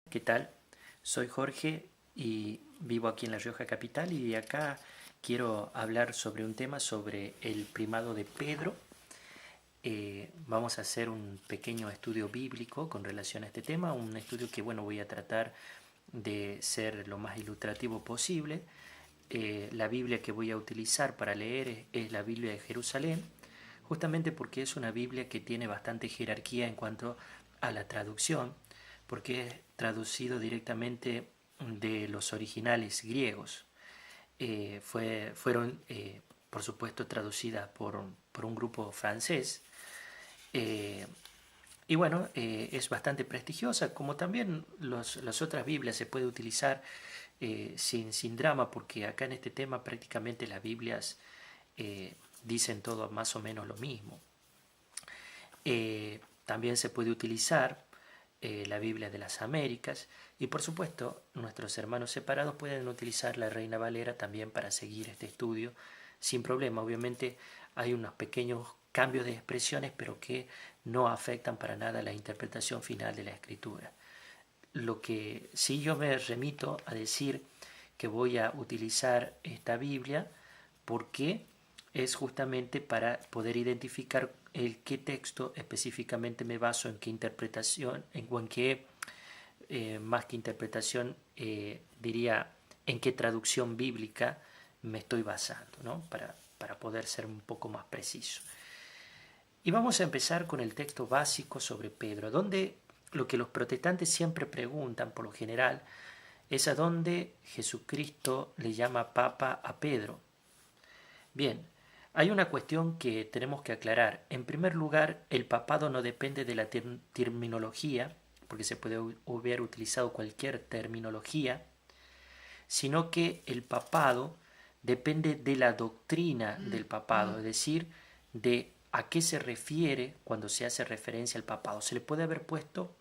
¿Qué tal? Soy Jorge y vivo aquí en La Rioja Capital y acá quiero hablar sobre un tema sobre el primado de Pedro. Vamos a hacer un pequeño estudio bíblico con relación a este tema, un estudio que voy a tratar de ser lo más ilustrativo posible. La Biblia que voy a utilizar para leer es la Biblia de Jerusalén, justamente porque es una Biblia que tiene bastante jerarquía en cuanto a la traducción, porque es traducido directamente de los originales griegos. Fueron, por supuesto, traducidas por un grupo francés. Eh, es bastante prestigiosa, como también las otras Biblias se puede utilizar sin drama, porque acá en este tema prácticamente las Biblias dicen todo más o menos lo mismo. También se puede utilizar la Biblia de las Américas y por supuesto nuestros hermanos separados pueden utilizar la Reina Valera también para seguir este estudio sin problema. Obviamente hay unos pequeños cambios de expresiones pero que no afectan para nada la interpretación final de la escritura. Lo que sí yo me remito a decir que voy a utilizar esta Biblia porque es justamente para poder identificar el qué texto específicamente me baso, en qué interpretación, en qué, más que interpretación, diría en qué traducción bíblica me estoy basando, ¿no? Para poder ser un poco más preciso. Y vamos a empezar con el texto básico sobre Pedro, donde lo que los protestantes siempre preguntan, por lo general, es a dónde Jesucristo le llama Papa a Pedro. Bien, hay una cuestión que tenemos que aclarar. En primer lugar, el papado no depende de la terminología, porque se puede haber utilizado cualquier terminología, sino que el papado depende de la doctrina del papado, es decir, de a qué se refiere cuando se hace referencia al papado. Se le puede haber puesto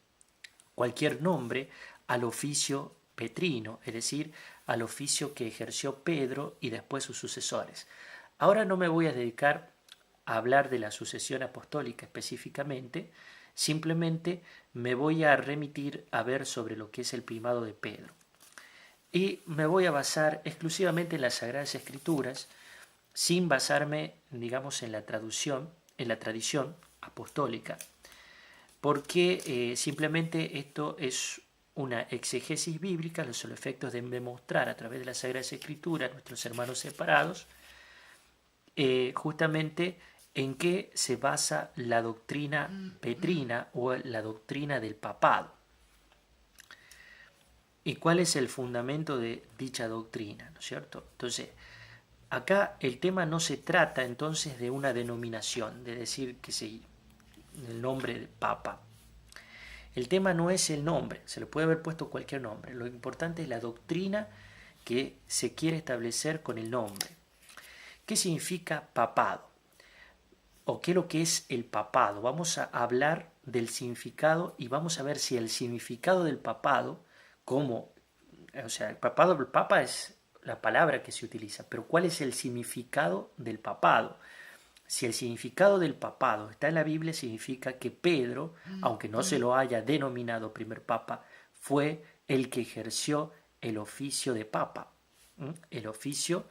cualquier nombre al oficio petrino, es decir, al oficio que ejerció Pedro y después sus sucesores. Ahora no me voy a dedicar a hablar de la sucesión apostólica específicamente, simplemente me voy a remitir a ver sobre lo que es el primado de Pedro. Y me voy a basar exclusivamente en las Sagradas Escrituras, sin basarme, digamos, en la traducción, en la tradición apostólica, porque simplemente esto es una exegesis bíblica, los efectos de demostrar a través de las Sagradas Escrituras, nuestros hermanos separados, justamente en qué se basa la doctrina petrina o la doctrina del papado. ¿Y cuál es el fundamento de dicha doctrina? ¿No es cierto? Entonces, acá el tema no se trata entonces de una denominación, de decir que el nombre de papa. El tema no es el nombre, se le puede haber puesto cualquier nombre. Lo importante es la doctrina que se quiere establecer con el nombre. ¿Qué significa papado? ¿O qué es lo que es el papado? Vamos a hablar del significado y vamos a ver si el significado del papado, el papado, el papa es la palabra que se utiliza, pero ¿cuál es el significado del papado? Si el significado del papado está en la Biblia, significa que Pedro, aunque no se lo haya denominado primer papa, fue el que ejerció el oficio de papa. El oficio.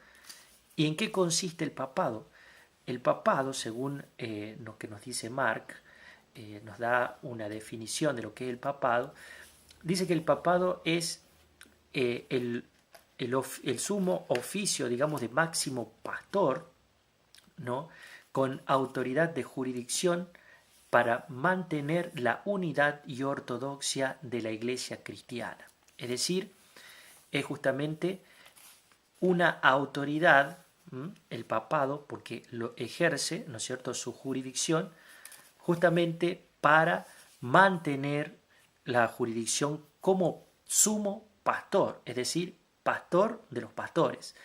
¿Y en qué consiste el papado? El papado, según lo que nos dice Mark, nos da una definición de lo que es el papado. Dice que el papado es el sumo oficio, digamos, de máximo pastor, ¿no? Con autoridad de jurisdicción para mantener la unidad y ortodoxia de la Iglesia cristiana. Es decir, es justamente una autoridad, el papado, porque lo ejerce, ¿no es cierto?, su jurisdicción, justamente para mantener la jurisdicción como sumo pastor, es decir, pastor de los pastores.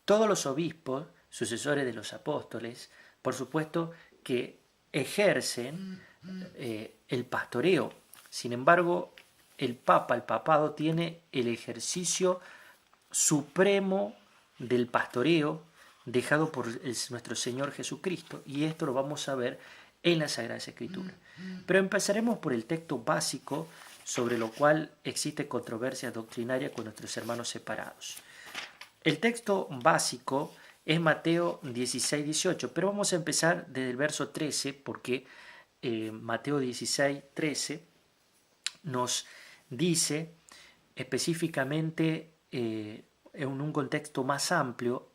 Todos los obispos, sucesores de los apóstoles, por supuesto que ejercen el pastoreo. Sin embargo, el papado, tiene el ejercicio supremo del pastoreo dejado por nuestro Señor Jesucristo, y esto lo vamos a ver en las Sagradas Escrituras. Pero empezaremos por el texto básico sobre lo cual existe controversia doctrinaria con nuestros hermanos separados. El texto básico es Mateo 16, 18, pero vamos a empezar desde el verso 13 porque Mateo 16, 13 nos dice específicamente en un contexto más amplio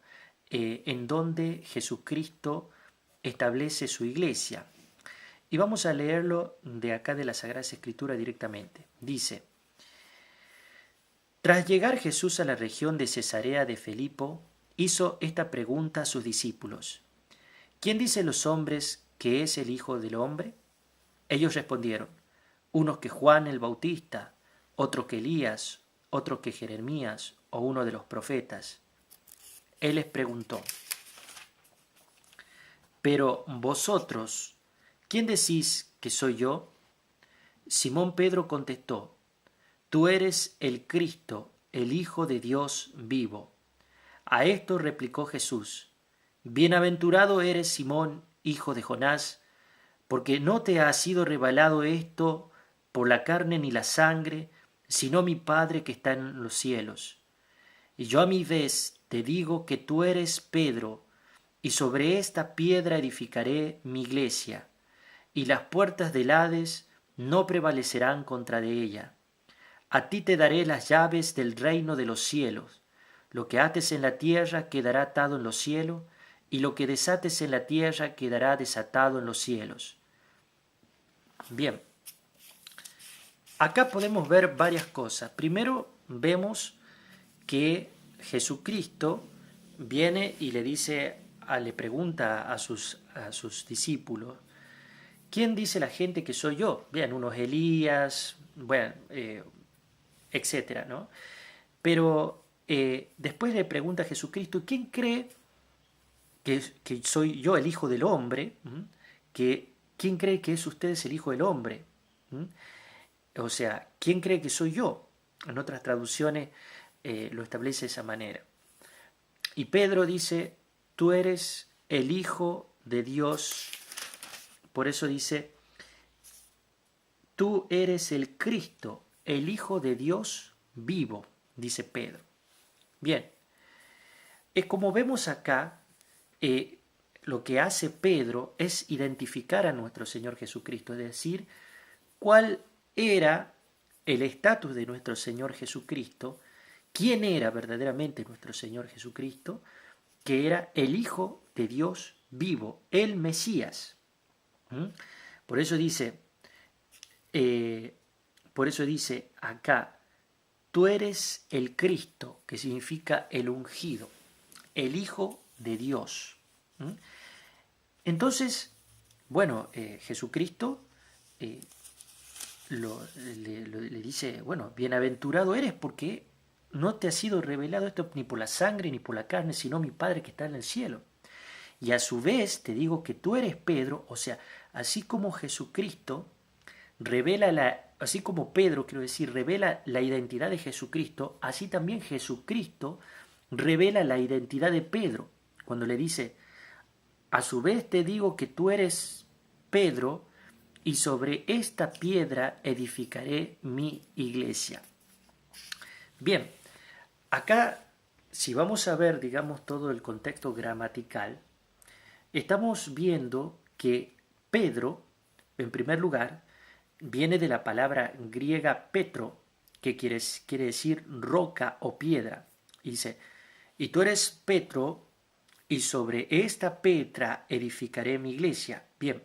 en donde Jesucristo establece su iglesia. Y vamos a leerlo de acá de la Sagrada Escritura directamente. Dice: Tras llegar Jesús a la región de Cesarea de Filipo, hizo esta pregunta a sus discípulos: ¿Quién dicen los hombres que es el Hijo del Hombre? Ellos respondieron: unos que Juan el Bautista, otros que Elías, otros que Jeremías o uno de los profetas. Él les preguntó: Pero vosotros, ¿quién decís que soy yo? Simón Pedro contestó: Tú eres el Cristo, el Hijo de Dios vivo. A esto replicó Jesús: Bienaventurado eres, Simón, hijo de Jonás, porque no te ha sido revelado esto por la carne ni la sangre, sino mi Padre que está en los cielos. Y yo a mi vez te digo que tú eres Pedro, y sobre esta piedra edificaré mi iglesia, y las puertas del Hades no prevalecerán contra de ella. A ti te daré las llaves del reino de los cielos. Lo que ates en la tierra quedará atado en los cielos, y lo que desates en la tierra quedará desatado en los cielos. Bien, acá podemos ver varias cosas. Primero vemos que Jesucristo viene y le pregunta a sus discípulos: ¿quién dice la gente que soy yo? Bien, unos Elías, bueno, etcétera, ¿no? Pero después le pregunta a Jesucristo: ¿quién cree que soy yo el Hijo del Hombre? ¿Quién cree que es ustedes el Hijo del Hombre? O sea, ¿quién cree que soy yo? En otras traducciones lo establece de esa manera. Y Pedro dice: tú eres el Hijo de Dios. Por eso dice: tú eres el Cristo, el Hijo de Dios vivo, dice Pedro. Bien, como vemos acá, lo que hace Pedro es identificar a nuestro Señor Jesucristo, es decir, cuál era el estatus de nuestro Señor Jesucristo, quién era verdaderamente nuestro Señor Jesucristo, que era el Hijo de Dios vivo, el Mesías. Por eso dice acá: tú eres el Cristo, que significa el ungido, el Hijo de Dios. Entonces, bueno, Jesucristo le dice: bueno, bienaventurado eres porque no te ha sido revelado esto ni por la sangre ni por la carne, sino mi Padre que está en el cielo. Y a su vez te digo que tú eres Pedro. O sea, así como Jesucristo así como Pedro, quiero decir, revela la identidad de Jesucristo, así también Jesucristo revela la identidad de Pedro. Cuando le dice: a su vez te digo que tú eres Pedro, y sobre esta piedra edificaré mi iglesia. Bien, acá, si vamos a ver, digamos, todo el contexto gramatical, estamos viendo que Pedro, en primer lugar, viene de la palabra griega Petro, que quiere decir roca o piedra. Y dice: y tú eres Petro, y sobre esta piedra edificaré mi iglesia. Bien,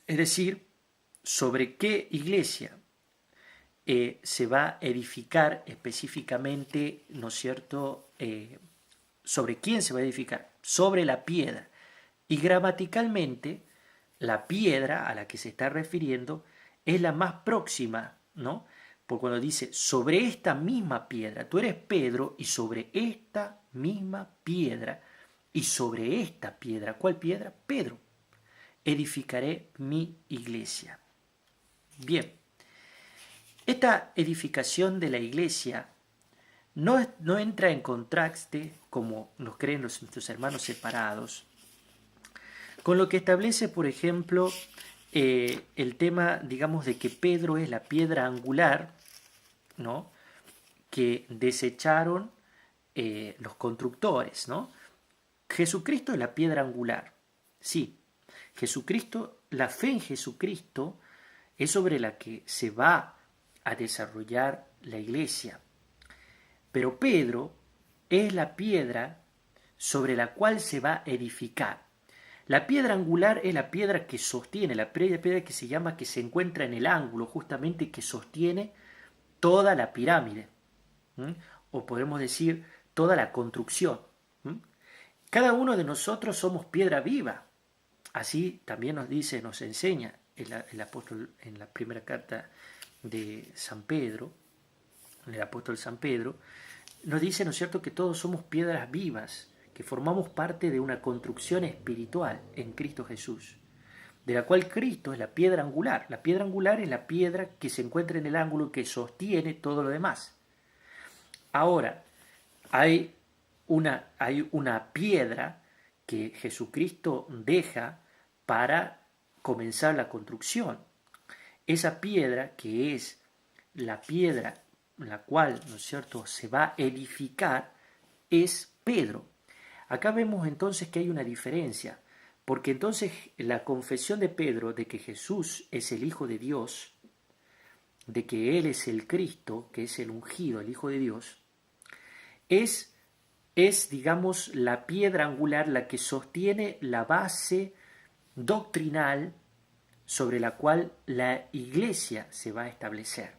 es decir, ¿sobre qué iglesia se va a edificar específicamente, ¿no es cierto? ¿Sobre quién se va a edificar? Sobre la piedra. Y gramaticalmente, la piedra a la que se está refiriendo es la más próxima, ¿no? Por cuando dice: sobre esta misma piedra, tú eres Pedro, y sobre esta misma piedra, y sobre esta piedra, ¿cuál piedra? Pedro, edificaré mi iglesia. Bien, esta edificación de la iglesia no entra en contraste, como nos creen nuestros hermanos separados, con lo que establece, por ejemplo, el tema, digamos, de que Pedro es la piedra angular, ¿no? Que desecharon los constructores, ¿no? Jesucristo es la piedra angular, sí. Jesucristo, la fe en Jesucristo es sobre la que se va a desarrollar la iglesia. Pero Pedro es la piedra sobre la cual se va a edificar. La piedra angular es la piedra que sostiene, la piedra que se llama, que se encuentra en el ángulo, justamente que sostiene toda la pirámide, ¿m? O podemos decir toda la construcción. ¿M? Cada uno de nosotros somos piedra viva. Así también nos dice, nos enseña el apóstol en la primera carta de San Pedro, el apóstol San Pedro, nos dice, ¿no es cierto?, que todos somos piedras vivas, que formamos parte de una construcción espiritual en Cristo Jesús, de la cual Cristo es la piedra angular. La piedra angular es la piedra que se encuentra en el ángulo que sostiene todo lo demás. Ahora, hay una piedra que Jesucristo deja para comenzar la construcción. Esa piedra, que es la piedra en la cual, ¿no es cierto?, se va a edificar, es Pedro. Acá vemos entonces que hay una diferencia, porque entonces la confesión de Pedro de que Jesús es el Hijo de Dios, de que Él es el Cristo, que es el ungido, el Hijo de Dios, es, digamos, la piedra angular, la que sostiene la base doctrinal sobre la cual la iglesia se va a establecer.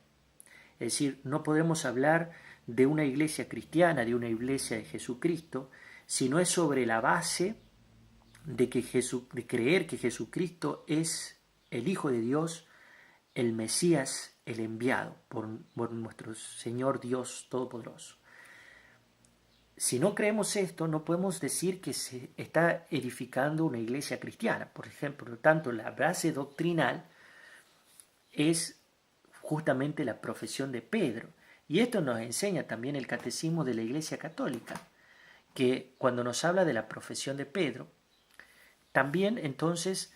Es decir, no podemos hablar de una iglesia cristiana, de una iglesia de Jesucristo, si no es sobre la base de creer que Jesucristo es el Hijo de Dios, el Mesías, el enviado por nuestro Señor Dios Todopoderoso. Si no creemos esto, no podemos decir que se está edificando una iglesia cristiana. Por ejemplo, por lo tanto, la base doctrinal es justamente la profesión de Pedro. Y esto nos enseña también el catecismo de la Iglesia Católica, que cuando nos habla de la profesión de Pedro, también entonces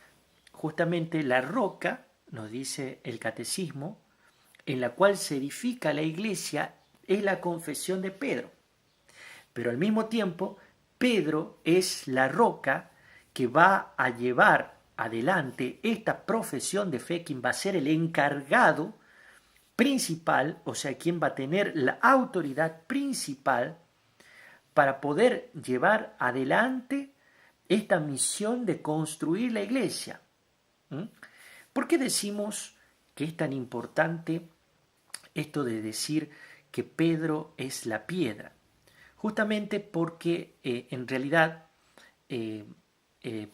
justamente la roca, nos dice el catecismo, en la cual se edifica la iglesia, es la confesión de Pedro. Pero al mismo tiempo, Pedro es la roca que va a llevar adelante esta profesión de fe, quien va a ser el encargado principal, o sea, quien va a tener la autoridad principal para poder llevar adelante esta misión de construir la iglesia. ¿Por qué decimos que es tan importante esto de decir que Pedro es la piedra? Justamente porque en realidad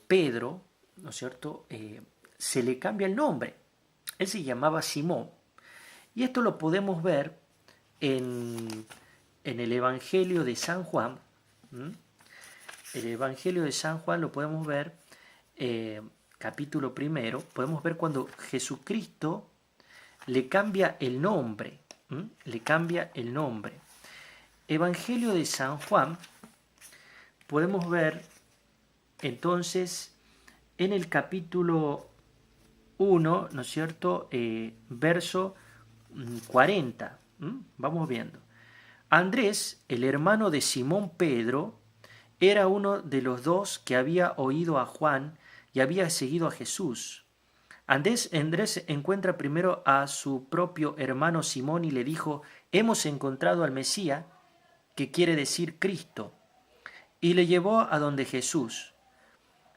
Pedro, ¿no es cierto?, se le cambia el nombre. Él se llamaba Simón. Y esto lo podemos ver en el Evangelio de San Juan. El Evangelio de San Juan lo podemos ver, capítulo 1, podemos ver cuando Jesucristo le cambia el nombre. Le cambia el nombre. Evangelio de San Juan, podemos ver entonces en el capítulo 1, ¿no es cierto?, verso 40. Vamos viendo. Andrés, el hermano de Simón Pedro, era uno de los dos que había oído a Juan y había seguido a Jesús. Andrés encuentra primero a su propio hermano Simón y le dijo: hemos encontrado al Mesías, que quiere decir Cristo, y le llevó a donde Jesús.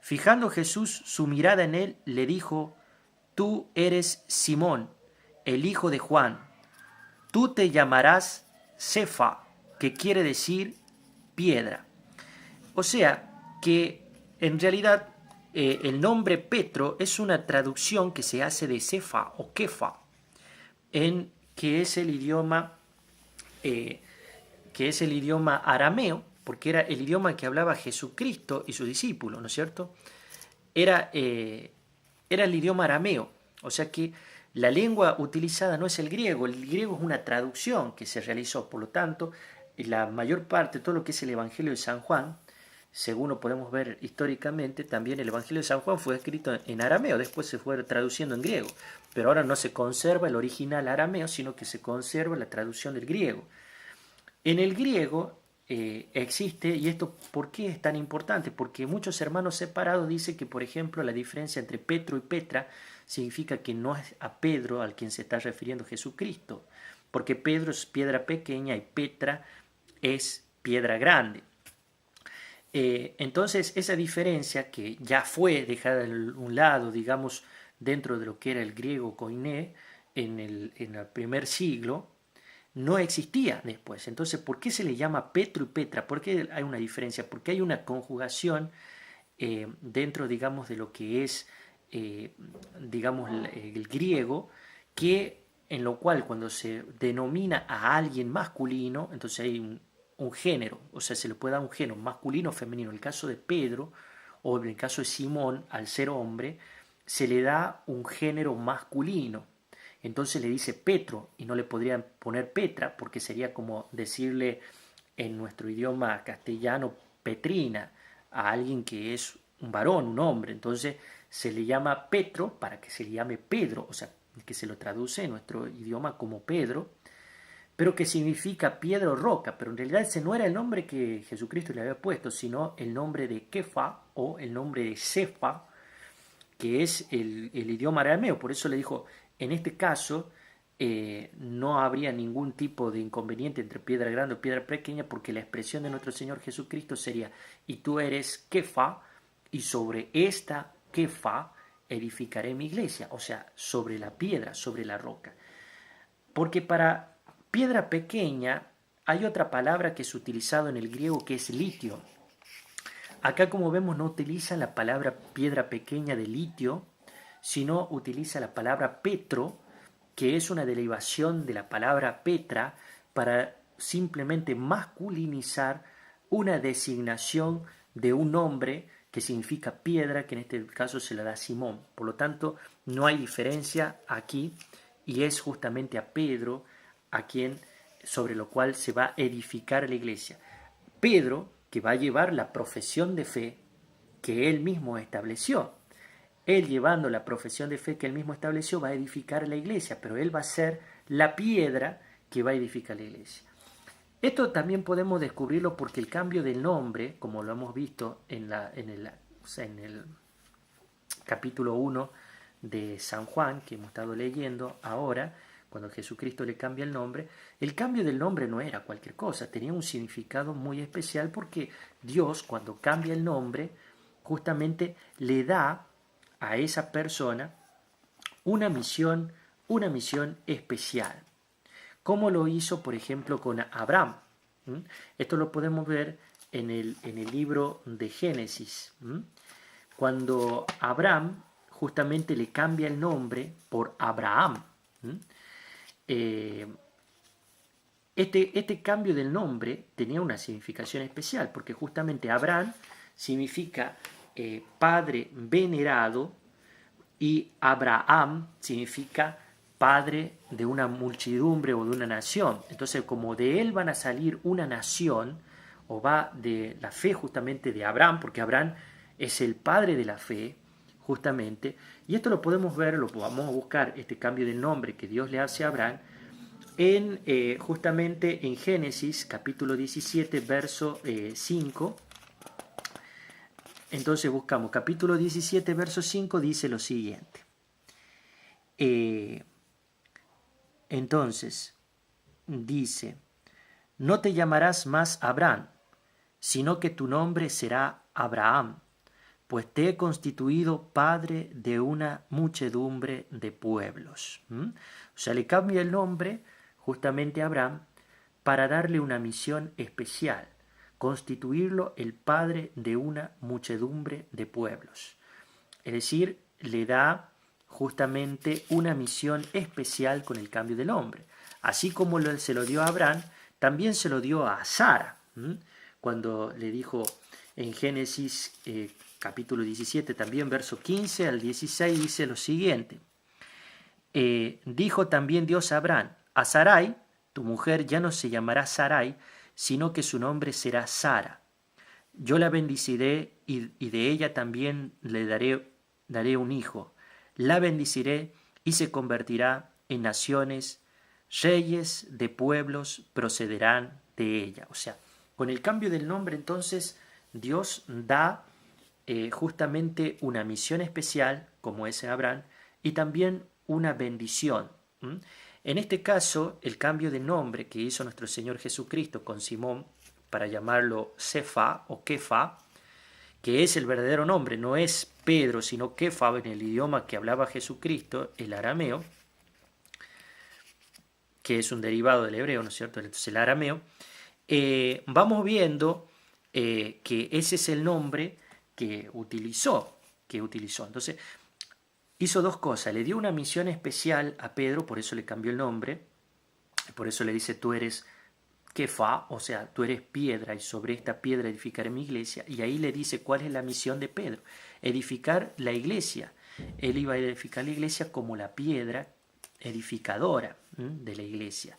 Fijando Jesús su mirada en él, le dijo: tú eres Simón, el hijo de Juan. Tú te llamarás Cefa, que quiere decir piedra. O sea que en realidad el nombre Petro es una traducción que se hace de Cefa o Kefa, que es el idioma arameo, porque era el idioma que hablaba Jesucristo y sus discípulos, ¿no es cierto? Era el idioma arameo, o sea que la lengua utilizada no es el griego es una traducción que se realizó, por lo tanto, la mayor parte, todo lo que es el Evangelio de San Juan, según lo podemos ver históricamente, también el Evangelio de San Juan fue escrito en arameo, después se fue traduciendo en griego, pero ahora no se conserva el original arameo, sino que se conserva la traducción del griego. En el griego existe, y esto ¿por qué es tan importante? Porque muchos hermanos separados dicen que, por ejemplo, la diferencia entre Petro y Petra significa que no es a Pedro al quien se está refiriendo Jesucristo, porque Pedro es piedra pequeña y Petra es piedra grande. Entonces esa diferencia, que ya fue dejada a un lado, digamos, dentro de lo que era el griego koiné en el primer siglo, no existía después. Entonces, ¿por qué se le llama Petro y Petra? ¿Por qué hay una diferencia? Porque hay una conjugación dentro, digamos, de lo que es, digamos, el griego, que en lo cual cuando se denomina a alguien masculino, entonces hay un género, o sea, se le puede dar un género masculino o femenino. En el caso de Pedro, o en el caso de Simón, al ser hombre, se le da un género masculino. Entonces le dice Petro y no le podrían poner Petra, porque sería como decirle en nuestro idioma castellano Petrina a alguien que es un varón, un hombre. Entonces se le llama Petro para que se le llame Pedro, o sea, que se lo traduce en nuestro idioma como Pedro, pero que significa piedra o roca, pero en realidad ese no era el nombre que Jesucristo le había puesto, sino el nombre de Kefa o el nombre de Cefa, que es el idioma arameo. Por eso le dijo, en este caso no habría ningún tipo de inconveniente entre piedra grande o piedra pequeña, porque la expresión de nuestro Señor Jesucristo sería, y tú eres Kefa, y sobre esta Kefa edificaré mi iglesia, o sea, sobre la piedra, sobre la roca. Porque para piedra pequeña hay otra palabra que es utilizada en el griego, que es litio. Acá, como vemos, no utiliza la palabra piedra pequeña de litio, sino utiliza la palabra petro, que es una derivación de la palabra petra, para simplemente masculinizar una designación de un nombre que significa piedra, que en este caso se la da Simón. Por lo tanto, no hay diferencia aquí, y es justamente a Pedro a quien, sobre lo cual se va a edificar la iglesia. Pedro, que va a llevar la profesión de fe que él mismo estableció. Él, llevando la profesión de fe que él mismo estableció, va a edificar la iglesia, pero él va a ser la piedra que va a edificar la iglesia. Esto también podemos descubrirlo porque el cambio del nombre, como lo hemos visto en el capítulo 1 de San Juan, que hemos estado leyendo ahora, cuando Jesucristo le cambia el nombre, el cambio del nombre no era cualquier cosa, tenía un significado muy especial, porque Dios, cuando cambia el nombre, justamente le da a esa persona una misión especial. Como lo hizo, por ejemplo, con Abraham. Esto lo podemos ver en el libro de Génesis. Cuando Abraham justamente le cambia el nombre por Abraham. Este cambio del nombre tenía una significación especial, porque justamente Abraham significa padre venerado, y Abraham significa padre de una muchedumbre o de una nación. Entonces, como de él van a salir una nación, o va de la fe justamente de Abraham, porque Abraham es el padre de la fe, justamente, y esto lo podemos ver, lo vamos a buscar, este cambio del nombre que Dios le hace a Abraham, justamente en Génesis capítulo 17, verso 5. Entonces buscamos capítulo 17, verso 5, dice lo siguiente. Entonces dice, no te llamarás más Abraham, sino que tu nombre será Abraham, pues te he constituido padre de una muchedumbre de pueblos. O sea, le cambia el nombre justamente a Abraham para darle una misión especial, constituirlo el padre de una muchedumbre de pueblos. Es decir, le da justamente una misión especial con el cambio del nombre. Así como se lo dio a Abraham, también se lo dio a Sara. Cuando le dijo en Génesis capítulo 17, también verso 15 al 16, dice lo siguiente. Dijo también Dios a Abraham, a Sarai, tu mujer ya no se llamará Sarai, sino que su nombre será Sara. yo la bendiciré y de ella también le daré un hijo. La bendiciré y se convertirá en naciones, reyes de pueblos procederán de ella. O sea, con el cambio del nombre entonces Dios da justamente una misión especial, como es Abraham, y también una bendición. En este caso, el cambio de nombre que hizo nuestro Señor Jesucristo con Simón, para llamarlo Cefa o Kefa, que es el verdadero nombre, no es Pedro, sino Kefa en el idioma que hablaba Jesucristo, el arameo, que es un derivado del hebreo, ¿no es cierto? Entonces el arameo, vamos viendo que ese es el nombre que utilizó. Entonces, hizo dos cosas. Le dio una misión especial a Pedro, por eso le cambió el nombre. Por eso le dice, tú eres Kefa, o sea, tú eres piedra, y sobre esta piedra edificaré mi iglesia. Y ahí le dice cuál es la misión de Pedro. Edificar la iglesia. Él iba a edificar la iglesia como la piedra edificadora de la iglesia.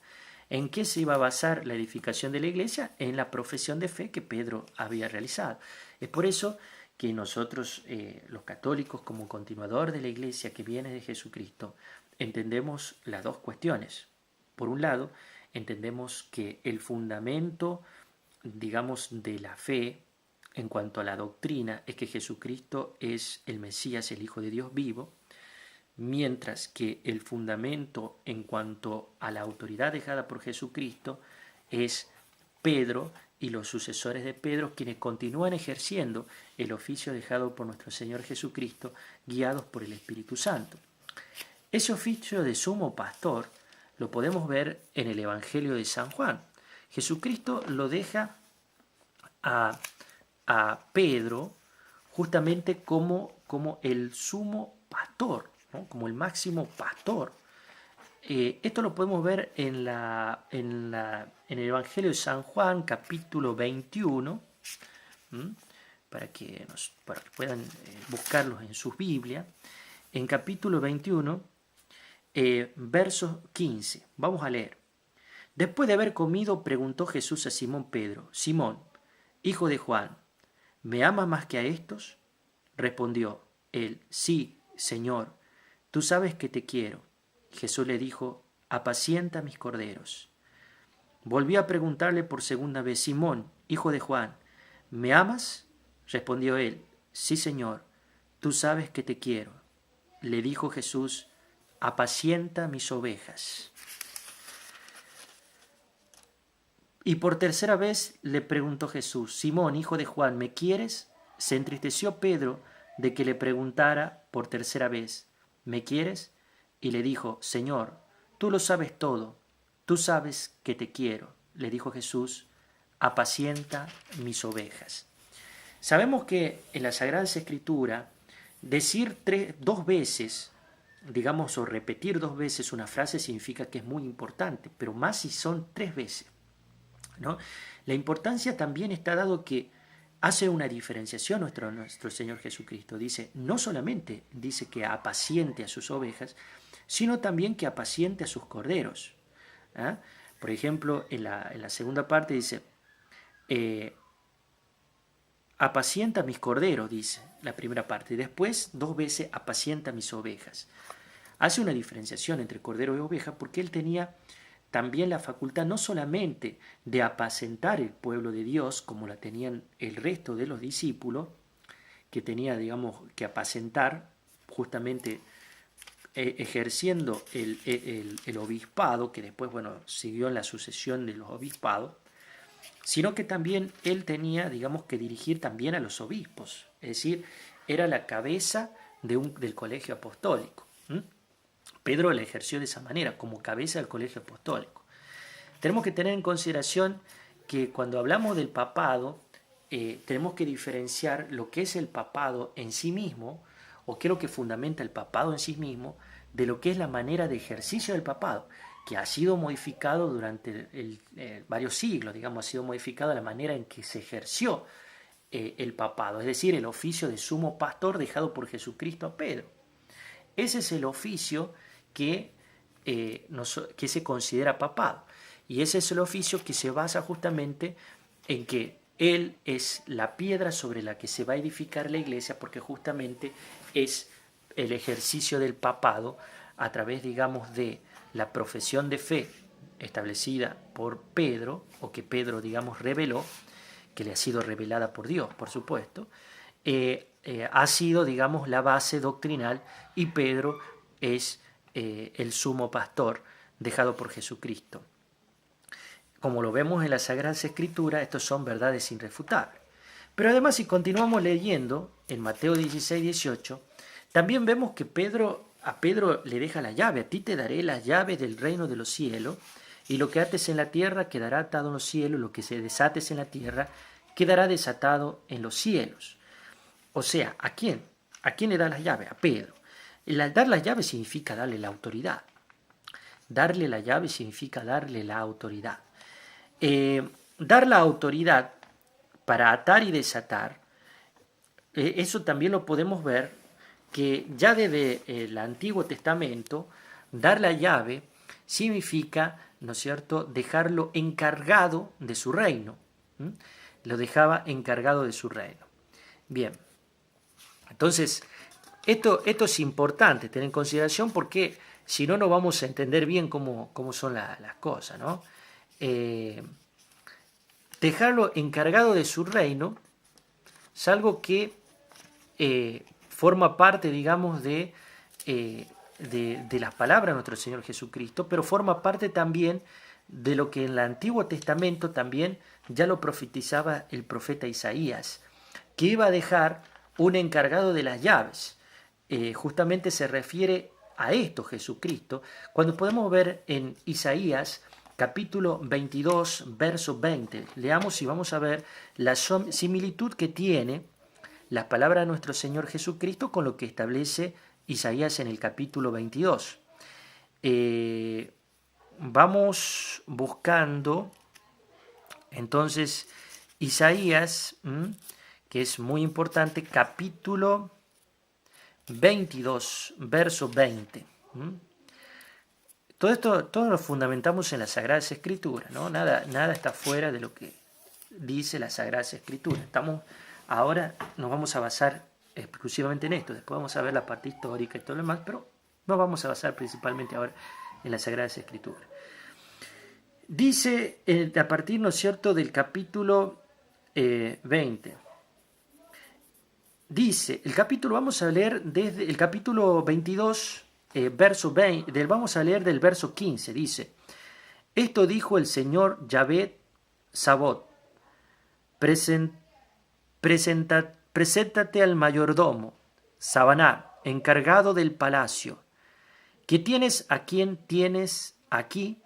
¿En qué se iba a basar la edificación de la iglesia? En la profesión de fe que Pedro había realizado. Es por eso que nosotros, los católicos, como continuador de la iglesia que viene de Jesucristo, entendemos las dos cuestiones. Por un lado, entendemos que el fundamento, digamos, de la fe en cuanto a la doctrina es que Jesucristo es el Mesías, el Hijo de Dios vivo, mientras que el fundamento en cuanto a la autoridad dejada por Jesucristo es Pedro y los sucesores de Pedro, quienes continúan ejerciendo el oficio dejado por nuestro Señor Jesucristo, guiados por el Espíritu Santo. Ese oficio de sumo pastor lo podemos ver en el Evangelio de San Juan. Jesucristo lo deja a Pedro justamente como el sumo pastor, ¿no? Como el máximo pastor. Esto lo podemos ver en el Evangelio de San Juan, capítulo 21, para que puedan buscarlos en sus Biblias. En capítulo 21, verso 15. Vamos a leer. Después de haber comido, preguntó Jesús a Simón Pedro, Simón, hijo de Juan, ¿me amas más que a estos? Respondió él, sí, Señor, tú sabes que te quiero. Jesús le dijo, apacienta mis corderos. Volvió a preguntarle por segunda vez, Simón, hijo de Juan, ¿me amas? Respondió él, sí, Señor, tú sabes que te quiero. Le dijo Jesús, apacienta mis ovejas. Y por tercera vez le preguntó Jesús, Simón, hijo de Juan, ¿me quieres? Se entristeció Pedro de que le preguntara por tercera vez, ¿me quieres? Y le dijo, Señor, tú lo sabes todo, tú sabes que te quiero. Le dijo Jesús, apacienta mis ovejas. Sabemos que en la Sagrada Escritura, decir dos veces, digamos, o repetir dos veces una frase significa que es muy importante, pero más si son tres veces, ¿no? La importancia también está dado que hace una diferenciación nuestro Señor Jesucristo. Dice, no solamente dice que apaciente a sus ovejas, sino también que apaciente a sus corderos. ¿Ah? Por ejemplo, en la segunda parte dice, apacienta mis corderos, dice la primera parte. Y después, dos veces, apacienta mis ovejas. Hace una diferenciación entre cordero y oveja porque él tenía también la facultad no solamente de apacentar el pueblo de Dios, como la tenían el resto de los discípulos, que tenía, digamos, que apacentar justamente ejerciendo el obispado, que después, bueno, siguió en la sucesión de los obispados, sino que también él tenía, digamos, que dirigir también a los obispos, es decir, era la cabeza del colegio apostólico. Pedro la ejerció de esa manera, como cabeza del colegio apostólico. Tenemos que tener en consideración que cuando hablamos del papado, tenemos que diferenciar lo que es el papado en sí mismo, o qué es lo que fundamenta el papado en sí mismo, de lo que es la manera de ejercicio del papado, que ha sido modificado durante varios siglos, digamos, ha sido modificada la manera en que se ejerció el papado, es decir, el oficio de sumo pastor dejado por Jesucristo a Pedro. Ese es el oficio que se considera papado. Y ese es el oficio que se basa justamente en que Él es la piedra sobre la que se va a edificar la iglesia, porque justamente es el ejercicio del papado a través, digamos, de la profesión de fe establecida por Pedro, o que Pedro, digamos, reveló, que le ha sido revelada por Dios, por supuesto, ha sido, digamos, la base doctrinal, y Pedro es el sumo pastor dejado por Jesucristo. Como lo vemos en las Sagradas Escrituras, estos son verdades irrefutables. Pero además, si continuamos leyendo en Mateo 16, 18, también vemos que a Pedro le deja la llave. A ti te daré las llaves del reino de los cielos, y lo que ates en la tierra quedará atado en los cielos, y lo que se desates en la tierra quedará desatado en los cielos. O sea, ¿a quién? ¿A quién le da las llaves? A Pedro. Dar las llaves significa darle la autoridad. Darle la llave significa darle la autoridad. Dar la autoridad para atar y desatar, eso también lo podemos ver que ya desde el Antiguo Testamento, dar la llave significa, ¿no es cierto?, dejarlo encargado de su reino. Lo dejaba encargado de su reino. Bien, entonces, esto es importante tener en consideración, porque si no, no vamos a entender bien cómo son las cosas, ¿no? Dejarlo encargado de su reino es algo que forma parte, digamos, de las palabras de nuestro Señor Jesucristo, pero forma parte también de lo que en el Antiguo Testamento también ya lo profetizaba el profeta Isaías, que iba a dejar un encargado de las llaves. Justamente se refiere a esto Jesucristo, cuando podemos ver en Isaías capítulo 22, verso 20. Leamos y vamos a ver la similitud que tiene la palabra de nuestro Señor Jesucristo con lo que establece Isaías en el capítulo 22. Vamos buscando entonces Isaías, que es muy importante, capítulo 22, verso 20. Todo lo fundamentamos en las Sagradas Escrituras, ¿no? Nada está fuera de lo que dice las Sagradas Escrituras. Ahora nos vamos a basar exclusivamente en esto. Después vamos a ver la parte histórica y todo lo demás, pero nos vamos a basar principalmente ahora en las Sagradas Escrituras. Dice a partir, ¿no es cierto?, del capítulo 20. Dice, vamos a leer desde el capítulo 22, verso 20, vamos a leer del verso 15, dice: esto dijo el Señor Yahvé Sabot, preséntate al mayordomo, Sabaná, encargado del palacio, que tienes a quien tienes aquí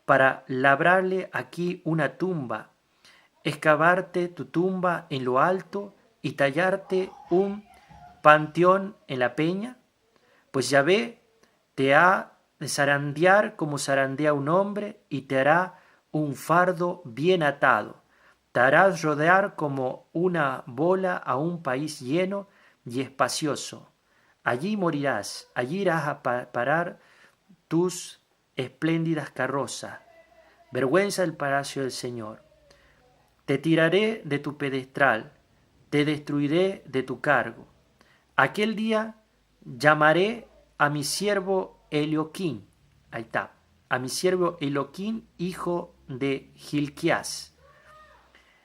para labrarle aquí una tumba, excavarte tu tumba en lo alto y tallarte un panteón en la peña, pues Yahvé te ha de zarandear como zarandea un hombre, y te hará un fardo bien atado. Te harás rodear como una bola a un país lleno y espacioso. Allí morirás, allí irás a parar tus espléndidas carrozas. Vergüenza del palacio del Señor. Te tiraré de tu pedestal, te destruiré de tu cargo. Aquel día llamaré a mi siervo Elioquín, ahí está, a mi siervo Elioquín, hijo de Gilquías.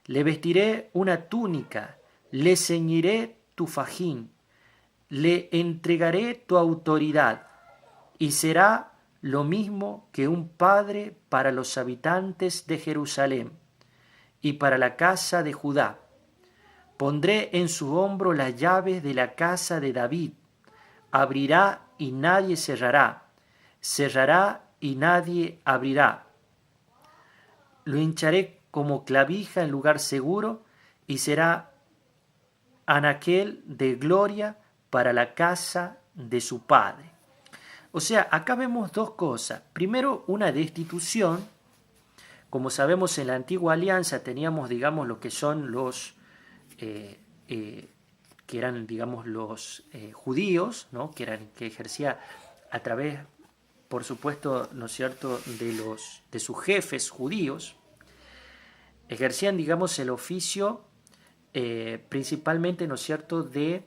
Le vestiré una túnica, le ceñiré tu fajín, le entregaré tu autoridad, y será lo mismo que un padre para los habitantes de Jerusalén y para la casa de Judá. Pondré en su hombro las llaves de la casa de David. Abrirá y nadie cerrará. Cerrará y nadie abrirá. Lo hincharé como clavija en lugar seguro, y será anaquel de gloria para la casa de su padre. O sea, acá vemos dos cosas. Primero, una destitución. Como sabemos, en la antigua alianza teníamos, digamos, lo que son los que eran, digamos, los judíos, ¿no? que ejercía a través, por supuesto, ¿no es cierto?, de sus jefes judíos. ejercían, digamos, el oficio principalmente, ¿no es cierto?, de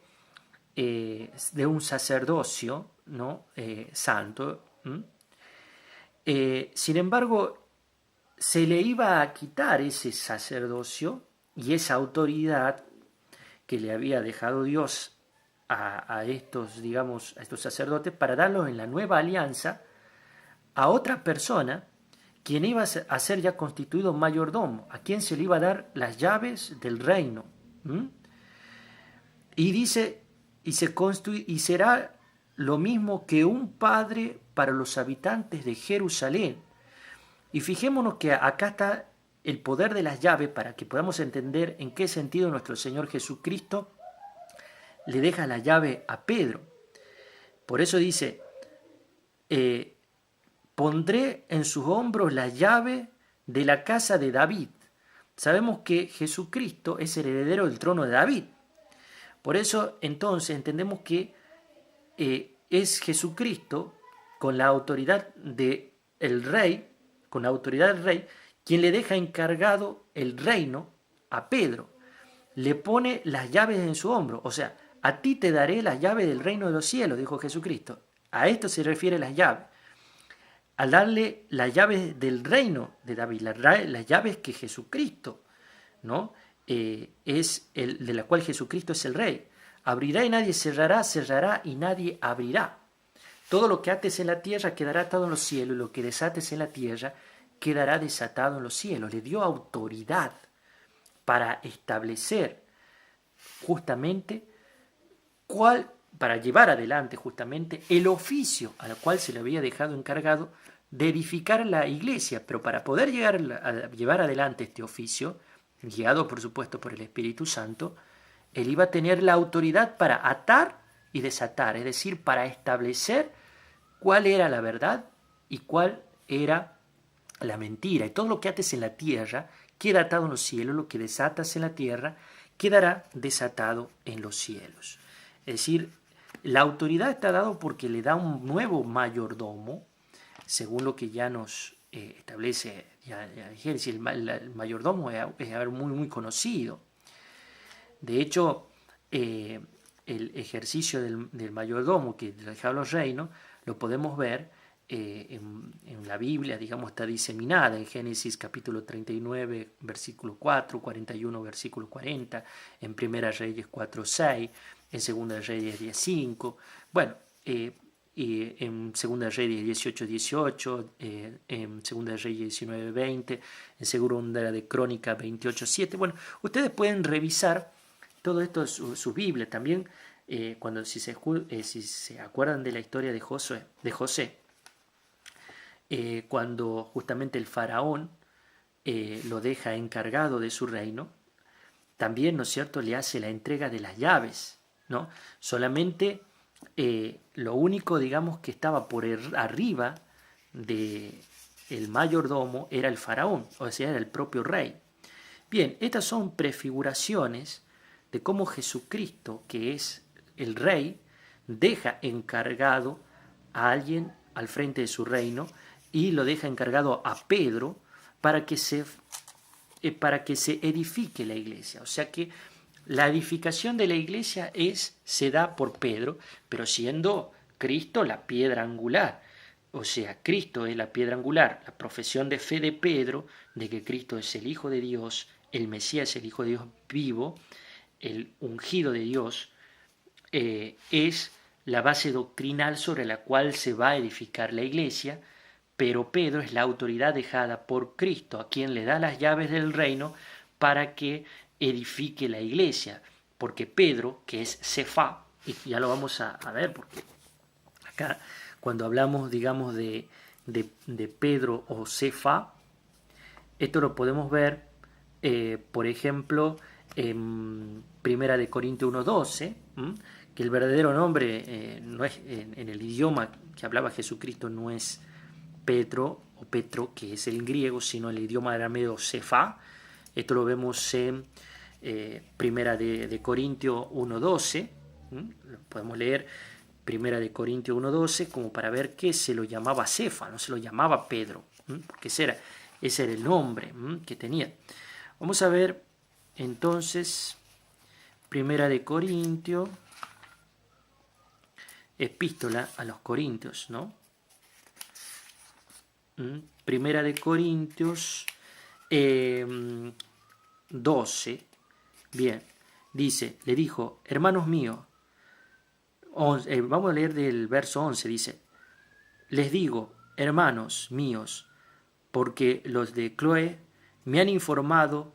un sacerdocio, ¿no?, santo. Sin embargo, se le iba a quitar ese sacerdocio y esa autoridad que le había dejado Dios a estos, digamos, a estos sacerdotes, para darlos en la nueva alianza a otra persona, quien iba a ser ya constituido mayordomo, a quien se le iba a dar las llaves del reino. Y dice, y será lo mismo que un padre para los habitantes de Jerusalén. Y fijémonos que acá está el poder de las llaves para que podamos entender en qué sentido nuestro Señor Jesucristo le deja la llave a Pedro. Por eso dice, pondré en sus hombros la llave de la casa de David. Sabemos que Jesucristo es el heredero del trono de David. Por eso entonces entendemos que es Jesucristo con la autoridad del rey, con la autoridad del rey, quien le deja encargado el reino a Pedro. Le pone las llaves en su hombro. O sea, a ti te daré las llaves del reino de los cielos, dijo Jesucristo. A esto se refiere las llaves. Al darle las llaves del reino de David, las llaves que Jesucristo, ¿no?, es el de la cual Jesucristo es el rey. Abrirá y nadie cerrará, cerrará y nadie abrirá. Todo lo que ates en la tierra quedará atado en los cielos, y lo que desates en la tierra quedará desatado en los cielos. Le dio autoridad para establecer justamente para llevar adelante justamente el oficio al cual se le había dejado encargado de edificar la iglesia. Pero para poder llevar adelante este oficio, guiado por supuesto por el Espíritu Santo, él iba a tener la autoridad para atar y desatar, es decir, para establecer cuál era la verdad y cuál era la mentira. Y todo lo que ates en la tierra queda atado en los cielos, lo que desatas en la tierra quedará desatado en los cielos. Es decir, la autoridad está dada porque le da un nuevo mayordomo, según lo que ya nos establece Génesis. El mayordomo es algo muy, muy conocido. De hecho, el ejercicio del mayordomo que deja los reinos lo podemos ver en la Biblia, digamos, está diseminada en Génesis capítulo 39, versículo 4, 41, versículo 40, en Primera Reyes 4, 6, en Segunda Reyes 10, 5, bueno, en Segunda Reyes 18, 18, en Segunda Reyes 19, 20, en Segunda de Crónica 28, 7. Bueno, ustedes pueden revisar todo esto en su Biblia. También, si se acuerdan de la historia de José, cuando justamente el faraón lo deja encargado de su reino, también, ¿no es cierto?, le hace la entrega de las llaves, ¿no? Solamente lo único, digamos, que estaba por arriba del mayordomo era el faraón, o sea, era el propio rey. Bien, estas son prefiguraciones de cómo Jesucristo, que es el rey, deja encargado a alguien al frente de su reino y lo deja encargado a Pedro para que se edifique la iglesia. O sea que la edificación de la iglesia se da por Pedro, pero siendo Cristo la piedra angular. O sea, Cristo es la piedra angular. La profesión de fe de Pedro, de que Cristo es el Hijo de Dios, el Mesías, el Hijo de Dios vivo, el ungido de Dios, es la base doctrinal sobre la cual se va a edificar la iglesia, pero Pedro es la autoridad dejada por Cristo, a quien le da las llaves del reino para que edifique la iglesia, porque Pedro, que es Cefá, y ya lo vamos a ver, porque acá cuando hablamos, digamos, de Pedro o Cefá, esto lo podemos ver, por ejemplo, en Primera de Corintios 1:12, que el verdadero nombre no es en el idioma que hablaba Jesucristo, no es Pedro o Petro, que es el griego, sino el idioma arameo Cefá. Esto lo vemos en Primera de Corintios 1:12. Podemos leer Primera de Corintios 1:12 como para ver que se lo llamaba Cefa, no se lo llamaba Pedro, porque ese era el nombre que tenía. Vamos a ver entonces Primera de Corintios, epístola a los Corintios, ¿no? Primera de Corintios 12, bien, dice, le dijo, hermanos míos, vamos a leer del verso 11, dice, les digo, hermanos míos, porque los de Cloé me han informado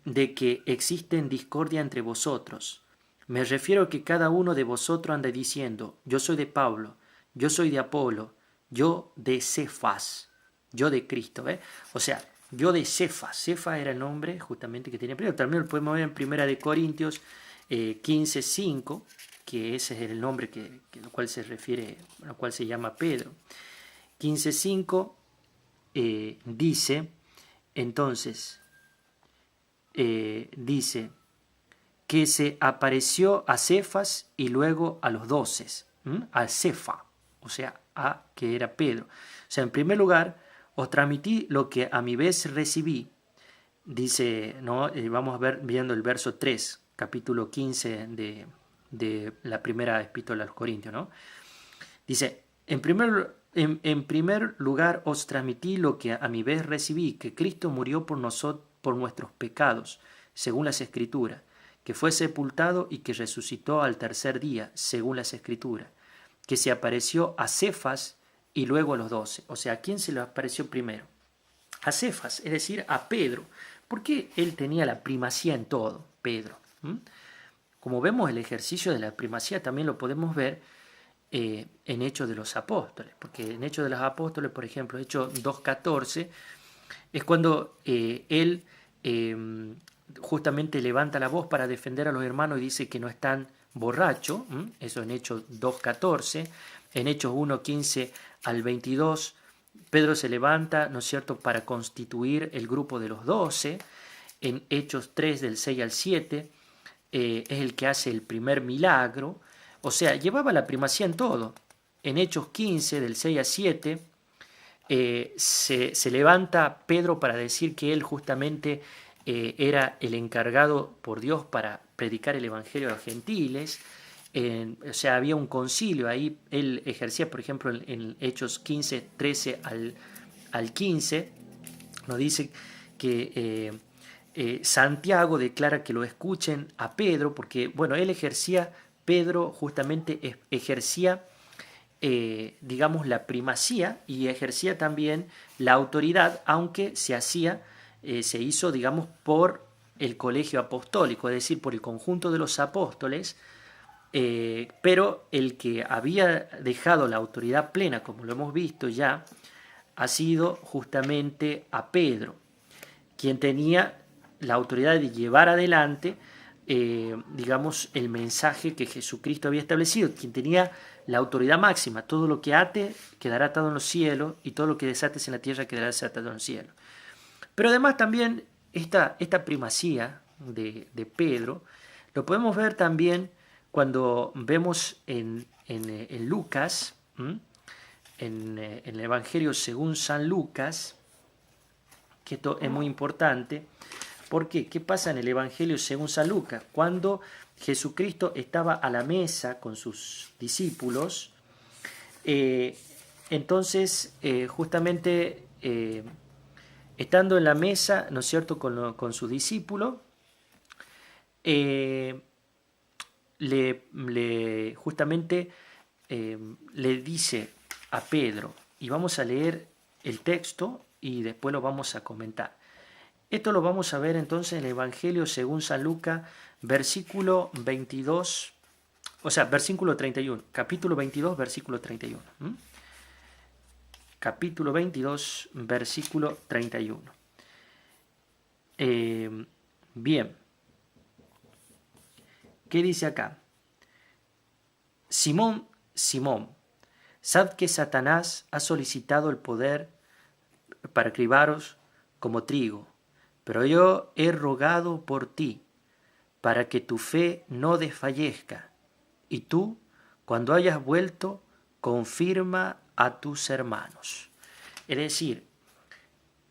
de que existen discordia entre vosotros. Me refiero a que cada uno de vosotros anda diciendo, yo soy de Pablo, yo soy de Apolo, yo de Cefas, yo de Cristo. O sea, yo de Cefas. Cefas era el nombre justamente que tenía primero. También lo podemos ver en Primera de Corintios 15:5, que ese es el nombre al cual se refiere, al cual se llama Pedro. 15:5 dice, entonces, dice que se apareció a Cefas y luego a los 12, a Cefa, o sea, a que era Pedro. O sea, en primer lugar, os transmití lo que a mi vez recibí. Dice, ¿no? Vamos a ver viendo el verso 3, capítulo 15 de la primera epístola a los Corintios, ¿no? Dice, en primer lugar os transmití lo que a mi vez recibí, que Cristo murió por nuestros pecados, según las Escrituras, que fue sepultado y que resucitó al tercer día, según las Escrituras, que se apareció a Cefas y luego a los 12. O sea, ¿a quién se le apareció primero? A Cefas, es decir, a Pedro. Porque él tenía la primacía en todo, Pedro. Como vemos, el ejercicio de la primacía también lo podemos ver en Hechos de los Apóstoles. Porque en Hechos de los Apóstoles, por ejemplo, Hechos 2:14, es cuando él justamente levanta la voz para defender a los hermanos y dice que no están borrachos. Eso en Hechos 2:14. En Hechos 1:15 al 22, Pedro se levanta, ¿no es cierto?, para constituir el grupo de los 12. En Hechos 3, del 6 al 7, es el que hace el primer milagro. O sea, llevaba la primacía en todo. En Hechos 15, del 6 al 7, se levanta Pedro para decir que él justamente era el encargado por Dios para predicar el evangelio a los gentiles. O sea, había un concilio ahí. Él ejercía, por ejemplo, en Hechos 15, 13 al 15, nos dice que Santiago declara que lo escuchen a Pedro, porque, bueno, él ejercía, Pedro justamente ejercía, digamos, la primacía y ejercía también la autoridad, aunque se hizo, digamos, por el colegio apostólico, es decir, por el conjunto de los apóstoles. Pero el que había dejado la autoridad plena, como lo hemos visto ya, ha sido justamente a Pedro, quien tenía la autoridad de llevar adelante, digamos, el mensaje que Jesucristo había establecido, quien tenía la autoridad máxima. Todo lo que ate quedará atado en los cielos y todo lo que desates en la tierra quedará desatado en los cielos. Pero además también esta primacía de Pedro lo podemos ver también cuando vemos en Lucas, en el Evangelio según San Lucas, que esto es muy importante. ¿Por qué? ¿Qué pasa en el Evangelio según San Lucas? Cuando Jesucristo estaba a la mesa con sus discípulos, entonces justamente estando en la mesa, ¿no es cierto?, con sus discípulos, justamente le dice a Pedro, y vamos a leer el texto y después lo vamos a comentar. Esto lo vamos a ver entonces en el Evangelio según San Lucas, versículo 22, o sea, versículo 31, capítulo 22, versículo 31. Capítulo 22, versículo 31. Bien. ¿Qué dice acá? Simón, Simón, sad que Satanás ha solicitado el poder para cribaros como trigo, pero yo he rogado por ti, para que tu fe no desfallezca, y tú, cuando hayas vuelto, confirma a tus hermanos. Es decir,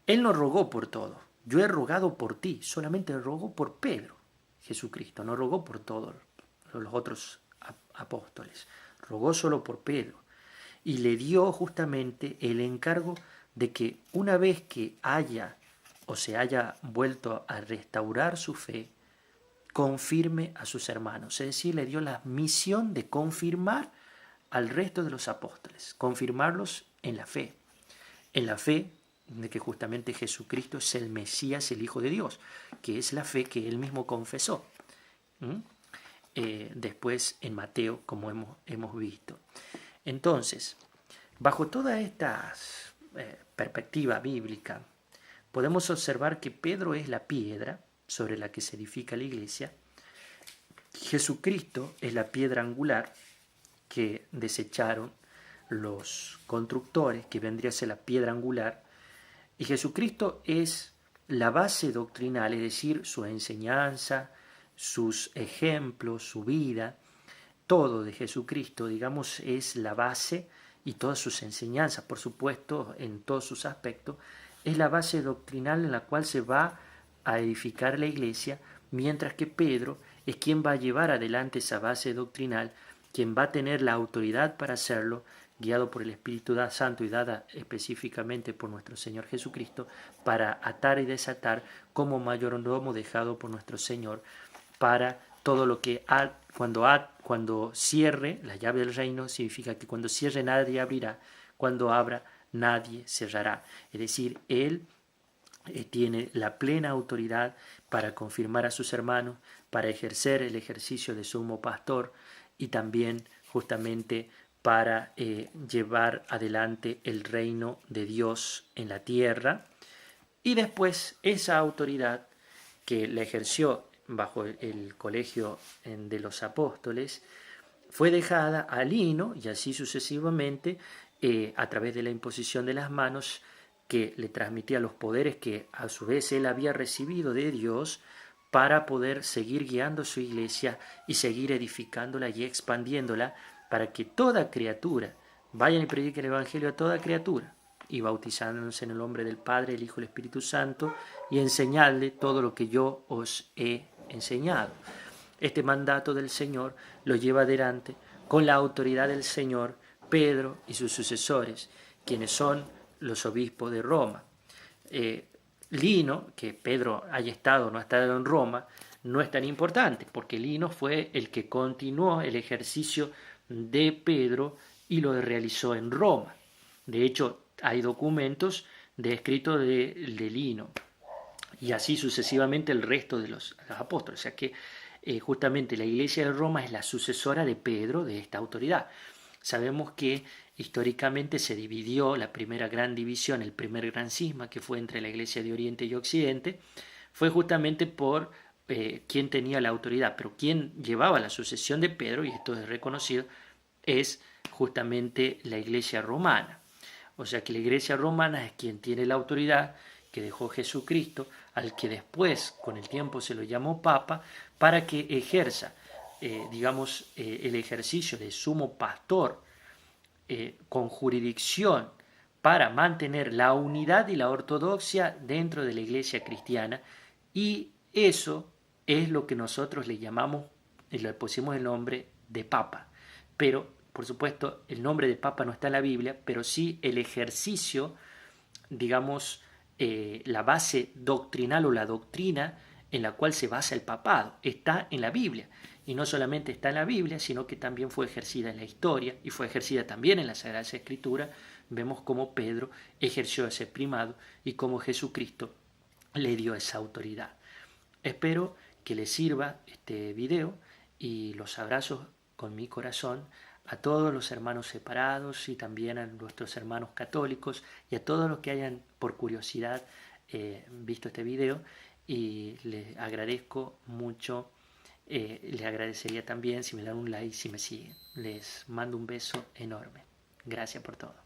él no rogó por todo. yo he rogado por ti, solamente rogó por Pedro, Jesucristo, no rogó por todos los otros apóstoles, rogó solo por Pedro. Y le dio justamente el encargo de que una vez que se haya vuelto a restaurar su fe, confirme a sus hermanos. Es decir, le dio la misión de confirmar al resto de los apóstoles, confirmarlos en la fe de que justamente Jesucristo es el Mesías, el Hijo de Dios, que es la fe que él mismo confesó. Después en Mateo, como hemos visto. Entonces, bajo toda esta perspectiva bíblica, podemos observar que Pedro es la piedra sobre la que se edifica la iglesia. Jesucristo es la piedra angular que desecharon los constructores, que vendría a ser la piedra angular. Y Jesucristo es la base doctrinal, es decir, su enseñanza, sus ejemplos, su vida, todo de Jesucristo, digamos, es la base, y todas sus enseñanzas, por supuesto, en todos sus aspectos, es la base doctrinal en la cual se va a edificar la iglesia, mientras que Pedro es quien va a llevar adelante esa base doctrinal, quien va a tener la autoridad para hacerlo, guiado por el Espíritu Santo y dada específicamente por nuestro Señor Jesucristo, para atar y desatar como mayordomo dejado por nuestro Señor, para todo lo que cuando cierre la llave del reino, significa que cuando cierre nadie abrirá, cuando abra nadie cerrará. Es decir, Él tiene la plena autoridad para confirmar a sus hermanos, para ejercer el ejercicio de sumo pastor y también justamente para llevar adelante el reino de Dios en la tierra. Y después esa autoridad que la ejerció bajo el colegio de los apóstoles fue dejada a Lino, y así sucesivamente, a través de la imposición de las manos, que le transmitía los poderes que a su vez él había recibido de Dios, para poder seguir guiando su iglesia y seguir edificándola y expandiéndola, para que toda criatura, vayan y prediquen el Evangelio a toda criatura, y bautizándose en el nombre del Padre, el Hijo y el Espíritu Santo, y enseñadle todo lo que yo os he enseñado. Este mandato del Señor lo lleva adelante con la autoridad del Señor Pedro y sus sucesores, quienes son los obispos de Roma. Lino, que Pedro haya estado o no ha estado en Roma, no es tan importante, porque Lino fue el que continuó el ejercicio de Pedro y lo realizó en Roma. De hecho, hay documentos de escrito de Lino, y así sucesivamente el resto de los apóstoles. O sea que justamente la iglesia de Roma es la sucesora de Pedro, de esta autoridad. Sabemos que históricamente se dividió la primera gran división, el primer gran cisma que fue entre la iglesia de Oriente y Occidente, fue justamente por quién tenía la autoridad, pero quien llevaba la sucesión de Pedro, y esto es reconocido, es justamente la iglesia romana. O sea que la iglesia romana es quien tiene la autoridad que dejó Jesucristo, al que después con el tiempo se lo llamó Papa, para que ejerza, el ejercicio de sumo pastor con jurisdicción para mantener la unidad y la ortodoxia dentro de la iglesia cristiana, y eso es lo que nosotros le llamamos, le pusimos el nombre de Papa. Pero, por supuesto, el nombre de Papa no está en la Biblia, pero sí el ejercicio, la base doctrinal o la doctrina en la cual se basa el papado, está en la Biblia. Y no solamente está en la Biblia, sino que también fue ejercida en la historia y fue ejercida también en la Sagrada Escritura. Vemos cómo Pedro ejerció ese primado y cómo Jesucristo le dio esa autoridad. Espero que les sirva este video y los abrazos con mi corazón a todos los hermanos separados y también a nuestros hermanos católicos y a todos los que hayan por curiosidad visto este video, y les agradezco mucho. Les agradecería también si me dan un like, si me siguen. Les mando un beso enorme. Gracias por todo.